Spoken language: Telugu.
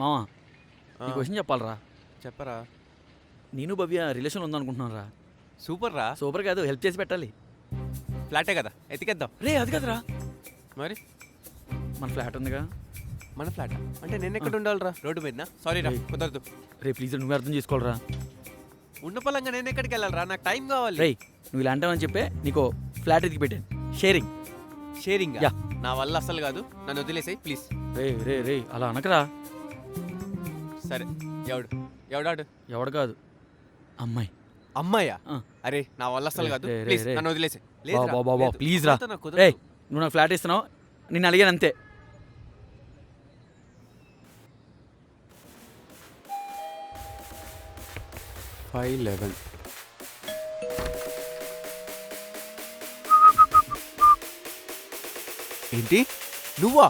మావా ఆ, ఈ క్వశ్చన్ చెప్పాలరా. చెప్పరా. నేను భవ్య రిలేషన్ ఉందనుకుంటున్నాను రా. సూపర్ రా. సూపర్ కాదు, హెల్ప్ చేసి పెట్టాలి. ఫ్లాటే కదా, ఎతికేద్దాం. రే అది కదరా, మరి మన ఫ్లాట్ ఉందిగా. మన ఫ్లాట్ అంటే నేను ఎక్కడ ఉండాలిరా? రోడ్డు మీద. సారీ రా, ఏయ్. కుదరదు. రే ప్లీజ్ నువ్వు అర్థం చేసుకోవాలరా. ఉన్న పొలంగా నేను ఎక్కడికి వెళ్ళాలిరా? నాకు టైం కావాలి. రే నువ్వు ఇలా అంటావని చెప్పే నీకు ఫ్లాట్ ఎదిగి పెట్టాను. షేరింగ్. Sharing yeah. నా వల్ల అసలు కాదు, నన్ను వదిలేసాయి ప్లీజ్. రే రే రే అలా అనకరా. సరే, ఎవడాడు? ఎవడు కాదు, అమ్మాయి. అమ్మాయ్యా? ఆ. అరే నా వల్ల అసలు రే, కాదు, రే, ప్లీజ్ రే. నన్ను వదిలేసాయి. బాబా ప్లీజ్ రా. రే నువ్వు నాకు ఫ్లాట్ ఇస్తున్నావు, నిన్ను అడిగాను అంతే. ఏంటి నువ్వా?